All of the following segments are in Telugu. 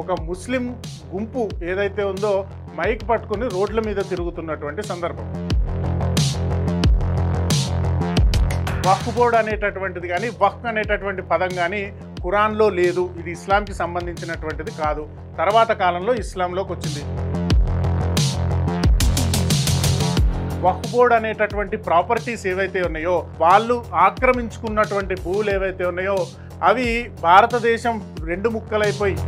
ఒక ముస్లిం గుంపు ఏదైతే ఉందో మైక్ పట్టుకొని రోడ్ల మీద తిరుగుతున్నటువంటి సందర్భం. వక్ఫ్ బోర్డ్ అనేటటువంటిది కానీ వక్ఫ్ అనేటటువంటి పదం కానీ ఖురాన్లో లేదు. ఇది ఇస్లాంకి సంబంధించినటువంటిది కాదు. తర్వాత కాలంలో ఇస్లాంలోకి వచ్చింది. వక్ఫ్ బోర్డ్ అనేటటువంటి ప్రాపర్టీస్ ఏవైతే ఉన్నాయో, వాళ్ళు ఆక్రమించుకున్నటువంటి భూములు ఏవైతే ఉన్నాయో అవి భారతదేశం రెండు ముక్కలైపోయి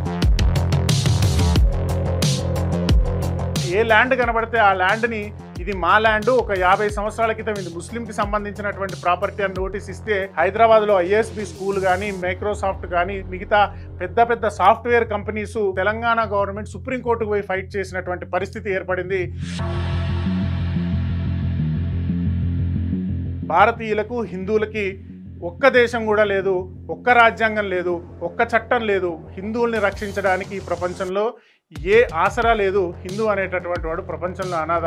ఏ ల్యాండ్ కనబడితే ఆ ల్యాండ్ని ఇది మా ల్యాండ్, ఒక 50 సంవత్సరాల క్రితం ఇది ముస్లింకి సంబంధించినటువంటి ప్రాపర్టీ అని నోటీస్ ఇస్తే హైదరాబాద్లో ఐఎస్బి స్కూల్ కానీ, మైక్రోసాఫ్ట్ కానీ, మిగతా పెద్ద పెద్ద సాఫ్ట్వేర్ కంపెనీస్ తెలంగాణ గవర్నమెంట్ సుప్రీంకోర్టుకు పోయి ఫైట్ చేసినటువంటి పరిస్థితి ఏర్పడింది. భారతీయులకు, హిందువులకి ఒక్క దేశం కూడా లేదు, ఒక్క రాజ్యాంగం లేదు, ఒక్క చట్టం లేదు. హిందువుల్ని రక్షించడానికి ఈ ప్రపంచంలో ఏ ఆసరా లేదు. హిందూ అనేటటువంటి వాడు ప్రపంచంలో అనాథ.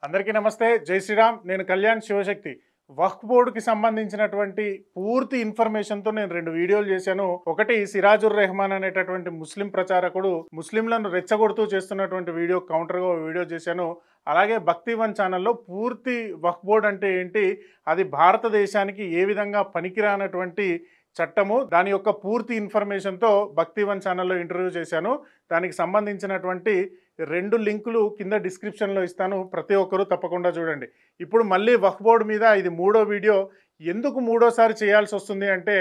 అందరికీ నమస్తే, జై శ్రీరామ్. నేను కళ్యాణ్ శివశక్తి. వక్ఫ్ బోర్డుకి సంబంధించినటువంటి పూర్తి ఇన్ఫర్మేషన్తో నేను 2 వీడియోలు చేశాను. ఒకటి సిరాజుర్ రెహమాన్ అనేటటువంటి ముస్లిం ప్రచారకుడు ముస్లింలను రెచ్చగొడుతూ చేస్తున్నటువంటి వీడియో కౌంటర్గా వీడియో చేశాను. అలాగే భక్తివన్ ఛానల్లో పూర్తి వక్ఫ్ బోర్డ్ అంటే ఏంటి, అది భారతదేశానికి ఏ విధంగా పనికిరానటువంటి చట్టము, దాని యొక్క పూర్తి ఇన్ఫర్మేషన్తో భక్తివన్ ఛానల్లో ఇంటర్వ్యూ చేశాను. దానికి సంబంధించినటువంటి 2 లింకులు కింద డిస్క్రిప్షన్లో ఇస్తాను. ప్రతి ఒక్కరూ తప్పకుండా చూడండి. ఇప్పుడు మళ్ళీ వక్ఫ్ బోర్డు మీద ఇది 3వ వీడియో. ఎందుకు 3వసారి చేయాల్సి వస్తుంది అంటే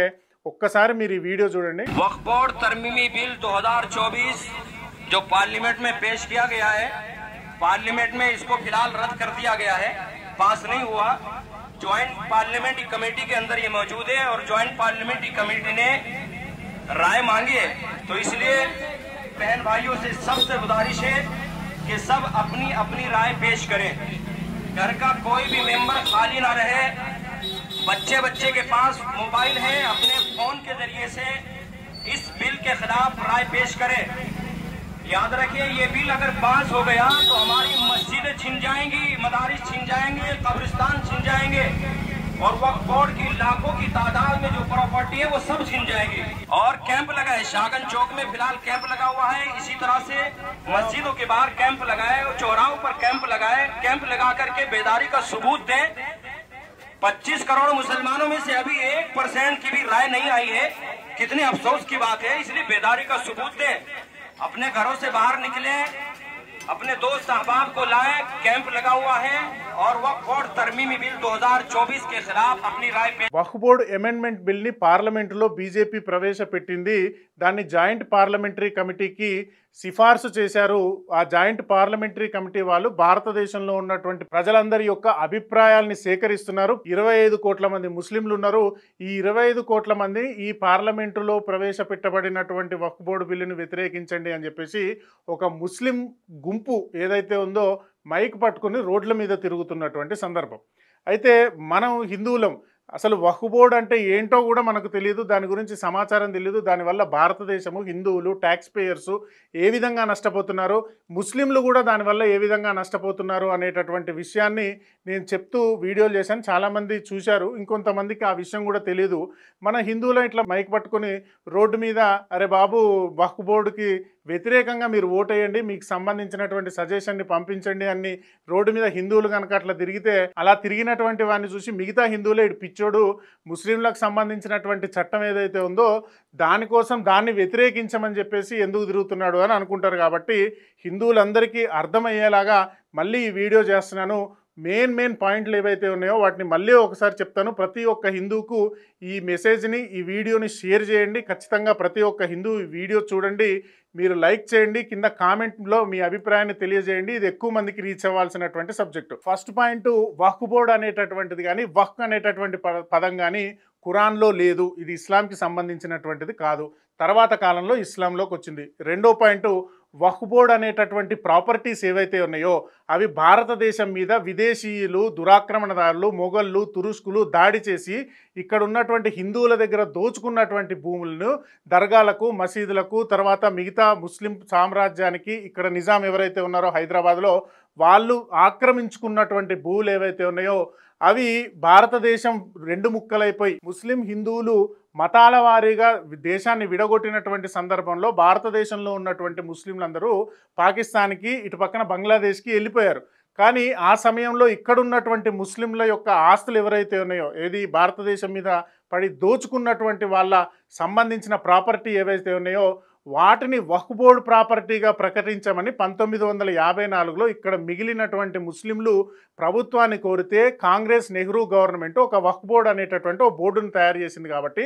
ఒక్కసారి మీరు ఈ వీడియో చూడండి. वक्फ बोर्ड तरमीमी बिल 2024 जो पार्लियामेंट में पेश किया गया है, पार्लियामेंट में इसको फिलहाल रद्द कर दिया गया है, पास नहीं हुआ। ज्वाइंट पार्लियामेंट्री कमेटी के अंदर ये मौजूद है और ज्वाइंट पार्लियामेंट्री कमेटी ने राय मांगी है। तो इसलिए बहन भाइयों से सबसे गुजारिश है कि सब अपनी अपनी राय पेश करें। घर का कोई भी मेंबर खाली ना रहे। बच्चे बच्चे के पास मोबाइल है, अपने फोन के जरिए से इस बिल के खिलाफ राय पेश करें। याद रखिए, ये बिल अगर पास हो गया तो हमारी मस्जिदें छिन जाएंगी, मदारिस छिन जाएंगे, कब्रिस्तान छिन जाएंगे और वक्फ बोर्ड की लाखों की तादाद में जो प्रॉपर्टी है वो सब छिन जाएगी। और कैंप लगा है शाहगंज चौक में, फिलहाल कैंप लगा हुआ है। इसी तरह से मस्जिदों के बाहर कैंप लगाए, चौराहों पर कैंप लगाए। कैंप लगा करके बेदारी का सबूत दें। 25 करोड़ मुसलमानों में से अभी 1% की भी राय नहीं आई है। कितने अफसोस की बात है। इसलिए बेदारी का सबूत दें। अपने घरों से बाहर निकले, अपने दोस्त अहबाब को लाएं। कैंप लगा हुआ है और वक्फ बोर्ड तरमीमी बिल 2024 के खिलाफ अपनी राय पे వక్ఫ్ బోర్డ్ అమెండ్మెంట్ బిల్ ని పార్లమెంటులో బీజేపీ ప్రవేశపెట్టింది. దాన్ని జాయింట్ పార్లమెంటరీ కమిటీకి సిఫార్సు చేశారు. ఆ జాయింట్ పార్లమెంటరీ కమిటీ వాళ్ళు భారతదేశంలో ఉన్నటువంటి ప్రజలందరి యొక్క అభిప్రాయాల్ని సేకరిస్తున్నారు. 25 కోట్ల మంది ముస్లింలు ఉన్నారు. ఈ 25 కోట్ల మంది ఈ పార్లమెంటులో ప్రవేశపెట్టబడినటువంటి వక్ఫ్ బోర్డు బిల్లును వ్యతిరేకించండి అని చెప్పేసి ఒక ముస్లిం గుంపు ఏదైతే ఉందో మైక్ పట్టుకొని రోడ్ల మీద తిరుగుతున్నటువంటి సందర్భం. అయితే మనం హిందువులం, అసలు వక్ఫ్ బోర్డ్ అంటే ఏంటో కూడా మనకు తెలియదు, దాని గురించి సమాచారం తెలియదు. దానివల్ల భారతదేశము, హిందువులు, ట్యాక్స్ పేయర్సు ఏ విధంగా నష్టపోతున్నారు, ముస్లింలు కూడా దానివల్ల ఏ విధంగా నష్టపోతున్నారు అనేటటువంటి విషయాన్ని నేను చెప్తూ వీడియోలు చేశాను. చాలామంది చూశారు, ఇంకొంతమందికి ఆ విషయం కూడా తెలియదు. మన హిందువులు ఇట్లా మైక్ పట్టుకొని రోడ్డు మీద అరే బాబు వక్ఫ్ బోర్డుకి వ్యతిరేకంగా మీరు ఓటేయండి, మీకు సంబంధించినటువంటి సజెషన్ని పంపించండి అని రోడ్డు మీద హిందువులు కనుక అట్లా తిరిగితే, అలా తిరిగినటువంటి వాడిని చూసి మిగతా హిందువులే ఇటు పిచ్చోడు, ముస్లింలకు సంబంధించినటువంటి చట్టం ఏదైతే ఉందో దానికోసం దాన్ని వ్యతిరేకించమని చెప్పేసి ఎందుకు తిరుగుతున్నాడు అని అనుకుంటారు. కాబట్టి హిందువులందరికీ అర్థమయ్యేలాగా మళ్ళీ ఈ వీడియో చేస్తున్నాను. మెయిన్ పాయింట్లు ఏవైతే ఉన్నాయో వాటిని మళ్ళీ ఒకసారి చెప్తాను. ప్రతి ఒక్క హిందువుకు ఈ మెసేజ్ని, ఈ వీడియోని షేర్ చేయండి. ఖచ్చితంగా ప్రతి ఒక్క హిందూ ఈ వీడియో చూడండి, మీరు లైక్ చేయండి, కింద కామెంట్లో మీ అభిప్రాయాన్ని తెలియజేయండి. ఇది ఎక్కువ మందికి రీచ్ అవ్వాల్సినటువంటి సబ్జెక్టు. ఫస్ట్ పాయింట్, వక్ఫ్ బోర్డ్ అనేటటువంటిది కానీ వక్ఫ్ అనేటటువంటి పదం కానీ ఖురాన్లో లేదు. ఇది ఇస్లాంకి సంబంధించినటువంటిది కాదు. తర్వాత కాలంలో ఇస్లాంలోకి వచ్చింది. రెండో పాయింట్, వక్ఫ్ బోర్డ్ అనేటటువంటి ప్రాపర్టీస్ ఏవైతే ఉన్నాయో అవి భారతదేశం మీద విదేశీయులు, దురాక్రమణదారులు, మొఘళ్ళు, తురుష్కులు దాడి చేసి ఇక్కడ ఉన్నటువంటి హిందువుల దగ్గర దోచుకున్నటువంటి భూములను దర్గాలకు, మసీదులకు, తర్వాత మిగతా ముస్లిం సామ్రాజ్యానికి, ఇక్కడ నిజాం ఎవరైతే ఉన్నారో హైదరాబాద్లో వాళ్ళు ఆక్రమించుకున్నటువంటి భూములు ఏవైతే ఉన్నాయో అవి భారతదేశం రెండు ముక్కలైపోయి ముస్లిం హిందువులు మతాల వారీగా దేశాన్ని విడగొట్టినటువంటి సందర్భంలో భారతదేశంలో ఉన్నటువంటి ముస్లింలందరూ పాకిస్తాన్కి ఇటు పక్కన బంగ్లాదేశ్కి వెళ్ళిపోయారు. కానీ ఆ సమయంలో ఇక్కడ ఉన్నటువంటి ముస్లింల యొక్క ఆస్తులు ఎవరైతే ఉన్నాయో, ఏది భారతదేశం మీద పడి దోచుకున్నటువంటి వాళ్ళ సంబంధించిన ప్రాపర్టీ ఏవైతే ఉన్నాయో వాటిని వక్ఫ్ బోర్డు ప్రాపర్టీగా ప్రకటించమని 1954లో ఇక్కడ మిగిలినటువంటి ముస్లింలు ప్రభుత్వాన్ని కోరితే కాంగ్రెస్ నెహ్రూ గవర్నమెంట్ ఒక వక్ఫ్ బోర్డు అనేటటువంటి ఒక బోర్డును తయారు చేసింది. కాబట్టి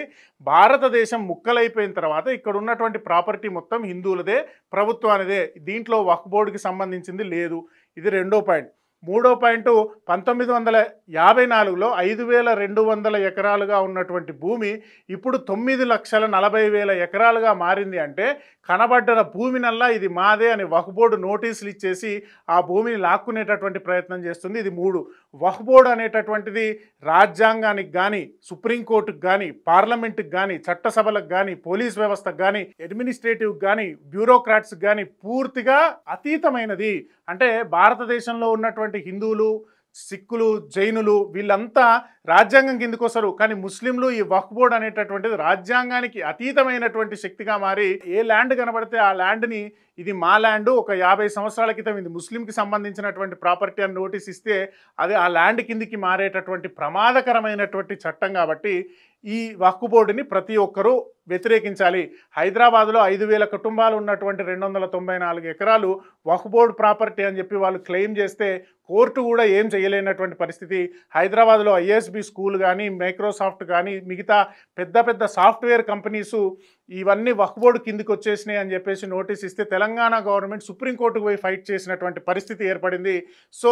భారతదేశం ముక్కలైపోయిన తర్వాత ఇక్కడ ఉన్నటువంటి ప్రాపర్టీ మొత్తం హిందువులదే, ప్రభుత్వానిదే, దీంట్లో వక్ఫ్ బోర్డుకి సంబంధించింది లేదు. ఇది రెండో పాయింట్. మూడో పాయింట్, 1954లో 5200 ఎకరాలుగా ఉన్నటువంటి భూమి ఇప్పుడు 9,40,000 ఎకరాలుగా మారింది. అంటే కనబడ్డ భూమినల్లా ఇది మాదే అని వక్ఫ్ బోర్డు నోటీసులు ఇచ్చేసి ఆ భూమిని లాక్కునేటటువంటి ప్రయత్నం చేస్తుంది. ఇది మూడు. వక్ఫ్ బోర్డు అనేటటువంటిది రాజ్యాంగానికి కానీ, సుప్రీంకోర్టుకు కానీ, పార్లమెంటుకు కానీ, చట్టసభలకు కానీ, పోలీస్ వ్యవస్థకు కానీ, అడ్మినిస్ట్రేటివ్కి కానీ, బ్యూరోక్రాట్స్కి కానీ పూర్తిగా అతీతమైనది. అంటే భారతదేశంలో ఉన్నటువంటి హిందువులు, సిక్కులు, జైనులు వీళ్ళంతా రాజ్యాంగం కిందకు వస్తారు. కానీ ముస్లింలు ఈ వక్ఫ్ బోర్డు అనేటటువంటిది రాజ్యాంగానికి అతీతమైనటువంటి శక్తిగా మారి ఏ ల్యాండ్ కనబడితే ఆ ల్యాండ్ని ఇది మా ల్యాండ్, ఒక 50 సంవత్సరాల క్రితం ఇది ముస్లింకి సంబంధించినటువంటి ప్రాపర్టీ అని నోటీస్ ఇస్తే అది ఆ ల్యాండ్ కిందికి మారేటటువంటి ప్రమాదకరమైనటువంటి చట్టం. కాబట్టి ఈ వక్ఫ్ బోర్డుని ప్రతి ఒక్కరూ వ్యతిరేకించాలి. హైదరాబాద్లో 5,000 కుటుంబాలు ఉన్నటువంటి 294 ఎకరాలు వక్ఫ్ బోర్డు ప్రాపర్టీ అని చెప్పి వాళ్ళు క్లెయిమ్ చేస్తే కోర్టు కూడా ఏం చేయలేనటువంటి పరిస్థితి. హైదరాబాద్లో ఐఎస్బి స్కూల్ కానీ, మైక్రోసాఫ్ట్ కానీ, మిగతా పెద్ద పెద్ద సాఫ్ట్వేర్ కంపెనీసు ఇవన్నీ వక్ఫ్ బోర్డు కిందికి వచ్చేసినాయి అని చెప్పేసి నోటీస్ ఇస్తే తెలంగాణ గవర్నమెంట్ సుప్రీంకోర్టుకు పోయి ఫైట్ చేసినటువంటి పరిస్థితి ఏర్పడింది. సో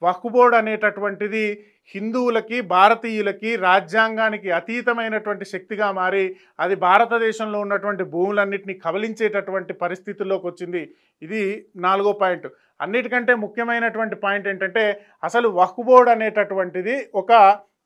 వక్ఫ్ బోర్డు అనేటటువంటిది హిందువులకి, భారతీయులకి, రాజ్యాంగానికి అతీతమైనటువంటి శక్తిగా మారి అది భారతదేశంలో ఉన్నటువంటి భూములన్నింటినీ కబలించేటటువంటి పరిస్థితుల్లోకి వచ్చింది. ఇది నాలుగో పాయింట్. అన్నిటికంటే ముఖ్యమైనటువంటి పాయింట్ ఏంటంటే అసలు వక్ఫ్ బోర్డు అనేటటువంటిది ఒక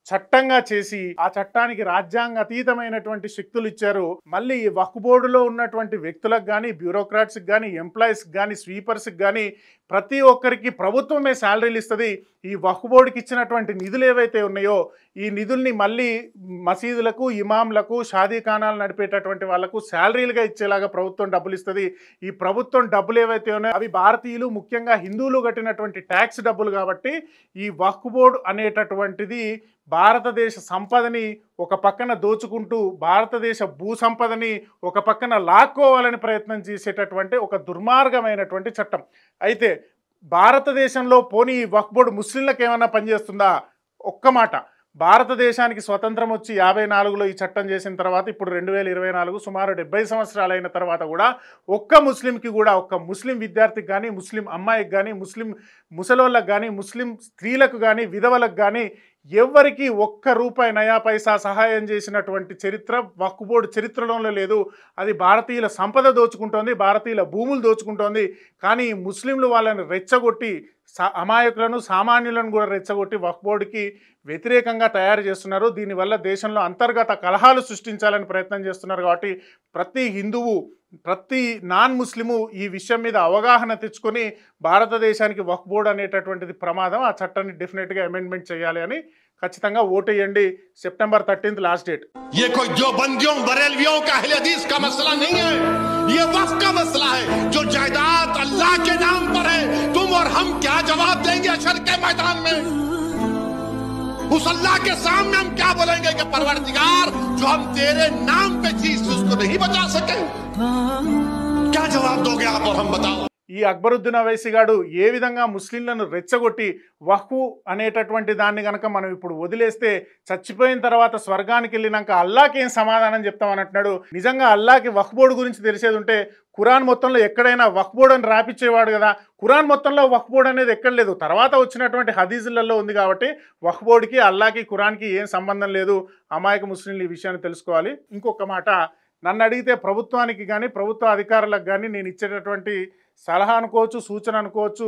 చట్టంగా చేసి ఆ చట్టానికి రాజ్యాంగ అతీతమైనటువంటి శక్తులు ఇచ్చారు. మళ్ళీ ఈ వక్ఫ్ బోర్డులో ఉన్నటువంటి వ్యక్తులకు కానీ, బ్యూరోక్రాట్స్కి కానీ, ఎంప్లాయీస్కి కానీ, స్వీపర్స్కి కానీ ప్రతి ఒక్కరికి ప్రభుత్వమే శాలరీలు ఇస్తుంది. ఈ వక్ఫ్ బోర్డుకి ఇచ్చినటువంటి నిధులు ఏవైతే ఉన్నాయో ఈ నిధుల్ని మళ్ళీ మసీదులకు, ఇమాంలకు, షాదీఖానాలు నడిపేటటువంటి వాళ్లకు శాలరీలుగా ఇచ్చేలాగా ప్రభుత్వం డబ్బులు ఇస్తుంది. ఈ ప్రభుత్వం డబ్బులు ఏవైతే ఉన్నాయో అవి భారతీయులు, ముఖ్యంగా హిందువులు కట్టినటువంటి ట్యాక్స్ డబ్బులు. కాబట్టి ఈ వక్ఫ్ బోర్డు అనేటటువంటిది భారతదేశ సంపదని ఒక పక్కన దోచుకుంటూ భారతదేశ భూ సంపదని ఒక పక్కన లాక్కోవాలని ప్రయత్నం చేసేటటువంటి ఒక దుర్మార్గమైనటువంటి చట్టం. అయితే భారతదేశంలో పోనీ వక్ఫ్ బోర్డు ముస్లింలకు ఏమైనా పనిచేస్తుందా? ఒక్క మాట, భారతదేశానికి స్వతంత్రం వచ్చి 54లో ఈ చట్టం చేసిన తర్వాత ఇప్పుడు 2024 సుమారు 70 సంవత్సరాలైన తర్వాత కూడా ఒక్క ముస్లింకి కూడా, ఒక్క ముస్లిం విద్యార్థికి కానీ, ముస్లిం అమ్మాయికి కానీ, ముస్లిం ముసలోళ్ళకి కానీ, ముస్లిం స్త్రీలకు కానీ, విధవలకు కానీ ఎవరికి ఒక్క రూపాయి నయా పైసా సహాయం చేసినటువంటి చరిత్ర వక్ఫ్ బోర్డు చరిత్రలో లేదు. అది భారతీయుల సంపద దోచుకుంటోంది, భారతీయుల భూములు దోచుకుంటోంది. కానీ ముస్లింలు వాళ్ళని రెచ్చగొట్టి అమాయకులను, సామాన్యులను కూడా రెచ్చగొట్టి వక్ఫ్ బోర్డుకి వ్యతిరేకంగా తయారు చేస్తున్నారు. దీనివల్ల దేశంలో అంతర్గత కలహాలు సృష్టించాలని ప్రయత్నం చేస్తున్నారు. కాబట్టి ప్రతి హిందువు, ప్రతి నాన్ ముస్లిము ఈ విషయం మీద అవగాహన తెచ్చుకొని భారతదేశానికి వక్ఫ్ బోర్డు అనేటటువంటిది ప్రమాదం, ఆ చట్టాన్ని డెఫినెట్గా అమెండ్మెంట్ చేయాలి అని ఖచ్చితంగా ఓటేయండి. September 13 last date. ये कोई देवबंदियों बरेलवियों का अहले हदीस का मसला नहीं है, ये वक्फ का मसला है जो जायदाद अल्लाह के नाम पर है। तुम और हम क्या जवाब देंगे हशर के मैदान में? उस अल्लाह के सामने हम क्या बोलेंगे कि परवरदिगार जो हम तेरे नाम पे चीज उसको नहीं बचा सके? क्या जवाब दोगे आप और हम बताओ? ఈ అక్బరుద్దీన్ అవైసీ గాడు ఏ విధంగా ముస్లింలను రెచ్చగొట్టి వక్ఫ్ అనేటటువంటి దాన్ని కనుక మనం ఇప్పుడు వదిలేస్తే చచ్చిపోయిన తర్వాత స్వర్గానికి వెళ్ళినాక అల్లాకి ఏం సమాధానం చెప్తామని అంటున్నాడు. నిజంగా అల్లాకి వక్ఫ్ బోర్డు గురించి తెలిసేది ఉంటే ఖురాన్ మొత్తంలో ఎక్కడైనా వక్ఫ్ బోర్డు అని రాపిచ్చేవాడు కదా. ఖురాన్ మొత్తంలో వక్ఫ్ బోర్డు అనేది ఎక్కడ లేదు, తర్వాత వచ్చినటువంటి హదీజులలో ఉంది. కాబట్టి వక్ఫ్ బోర్డుకి, అల్లాకి, ఖురాన్కి ఏం సంబంధం లేదు. అమాయక ముస్లింలు ఈ విషయాన్ని తెలుసుకోవాలి. ఇంకొక మాట, నన్ను అడిగితే ప్రభుత్వానికి కానీ, ప్రభుత్వ అధికారులకు కానీ నేను ఇచ్చేటటువంటి సలహా అనుకోవచ్చు, సూచన అనుకోవచ్చు,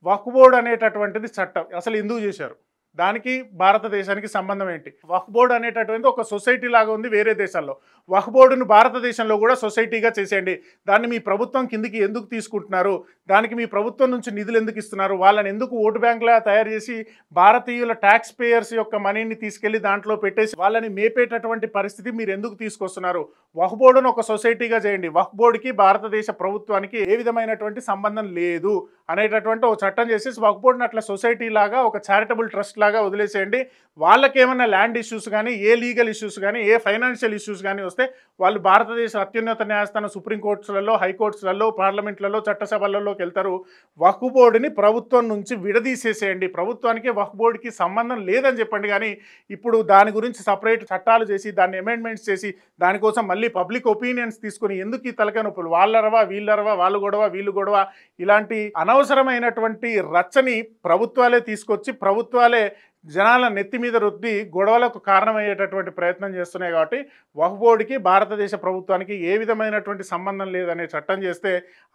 వక్ఫ్ బోర్డు అనేటటువంటిది చట్టం అసలు ఎందుకు చేశారు? దానికి భారతదేశానికి సంబంధం ఏంటి? వక్ఫ్ బోర్డు అనేటటువంటిది ఒక సొసైటీ లాగా ఉంది వేరే దేశాల్లో. వక్ఫ్ బోర్డును భారతదేశంలో కూడా సొసైటీగా చేసేయండి. దాన్ని మీ ప్రభుత్వం కిందికి ఎందుకు తీసుకుంటున్నారు? దానికి మీ ప్రభుత్వం నుంచి నిధులు ఎందుకు ఇస్తున్నారు? వాళ్ళని ఎందుకు ఓటు బ్యాంకులా తయారు చేసి భారతీయుల ట్యాక్స్ పేయర్స్ యొక్క మనీని తీసుకెళ్లి దాంట్లో పెట్టేసి వాళ్ళని మేపేటటువంటి పరిస్థితి మీరు ఎందుకు తీసుకొస్తున్నారు? వక్ఫ్ బోర్డును ఒక సొసైటీగా చేయండి. వక్ఫ్ బోర్డుకి భారతదేశ ప్రభుత్వానికి ఏ విధమైనటువంటి సంబంధం లేదు అనేటటువంటి ఒక చట్టం చేసేసి వక్ఫ్ బోర్డుని అట్లా సొసైటీ లాగా ఒక చారిటబుల్ ట్రస్ట్ లాగా వదిలేసేయండి. వాళ్ళకి ఏమైనా ల్యాండ్ ఇష్యూస్ కానీ, ఏ లీగల్ ఇష్యూస్ కానీ, ఏ ఫైనాన్షియల్ ఇష్యూస్ కానీ వస్తే వాళ్ళు భారతదేశ అత్యున్నత న్యాయస్థానం సుప్రీంకోర్ట్స్లలో, హైకోర్ట్స్లలో, పార్లమెంట్లలో, చట్టసభలలోకి వెళ్తారు. వక్ఫ్ బోర్డుని ప్రభుత్వం నుంచి విడదీసేసేయండి. ప్రభుత్వానికి వక్ఫ్ బోర్డుకి సంబంధం లేదని చెప్పండి. కానీ ఇప్పుడు దాని గురించి సపరేట్ చట్టాలు చేసి దాన్ని అమెండ్మెంట్స్ చేసి దానికోసం మళ్ళీ పబ్లిక్ ఒపీనియన్స్ తీసుకొని ఎందుకు ఈ తలకాయ నొప్పులు? వాళ్ళరవా వీళ్ళరవా, వాళ్ళు గొడవ వీళ్ళు గొడవ, ఇలాంటి అనవసరమైనటువంటి రచ్చని ప్రభుత్వాలే తీసుకొచ్చి ప్రభుత్వాలే జనాల నెత్తి మీద రుద్ది గొడవలకు కారణమయ్యేటటువంటి ప్రయత్నం చేస్తున్నాయి. కాబట్టి వక్ఫ్ బోర్డుకి భారతదేశ ప్రభుత్వానికి ఏ విధమైనటువంటి సంబంధం లేదనే చట్టం చేస్తే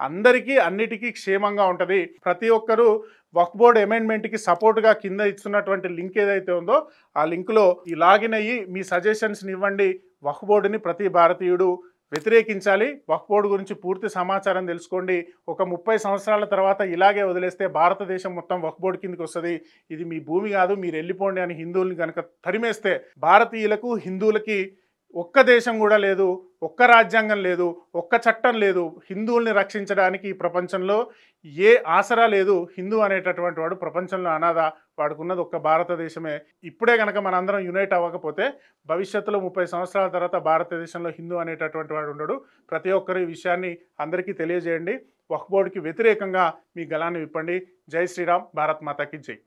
అందరికీ అన్నిటికీ క్షేమంగా ఉంటుంది. ప్రతి ఒక్కరూ వక్ఫ్ బోర్డు అమెండ్మెంట్కి సపోర్ట్గా కింద ఇస్తున్నటువంటి లింక్ ఏదైతే ఉందో ఆ లింక్లో ఈ లాగిన్ అయ్యి మీ సజెషన్స్ని ఇవ్వండి. వక్ఫ్ బోర్డుని ప్రతి భారతీయుడు వ్యతిరేకించాలి. వక్ఫ్ బోర్డు గురించి పూర్తి సమాచారం తెలుసుకోండి. ఒక 30 సంవత్సరాల తర్వాత ఇలాగే వదిలేస్తే భారతదేశం మొత్తం వక్ఫ్ బోర్డు కిందకి వస్తుంది. ఇది మీ భూమి కాదు, మీరు వెళ్ళిపోండి అని హిందువుల్ని కనుక తరిమేస్తే భారతీయులకు, హిందువులకి ఒక్క దేశం కూడా లేదు, ఒక్క రాజ్యాంగం లేదు, ఒక్క చట్టం లేదు. హిందువుల్ని రక్షించడానికి ఈ ప్రపంచంలో ఏ ఆసరా లేదు. హిందూ అనేటటువంటి వాడు ప్రపంచంలో అనాథ. వాడుకున్నది ఒక్క భారతదేశమే. ఇప్పుడే కనుక మనందరం యునైట్ అవ్వకపోతే భవిష్యత్తులో 30 సంవత్సరాల తర్వాత భారతదేశంలో హిందూ అనేటటువంటి వాడు ఉండడు. ప్రతి ఒక్కరు ఈ విషయాన్ని అందరికీ తెలియజేయండి. వక్ఫ్ బోర్డుకి వ్యతిరేకంగా మీ గళాన్ని విప్పండి. జై శ్రీరామ్. భారత్ మాతాకి జై.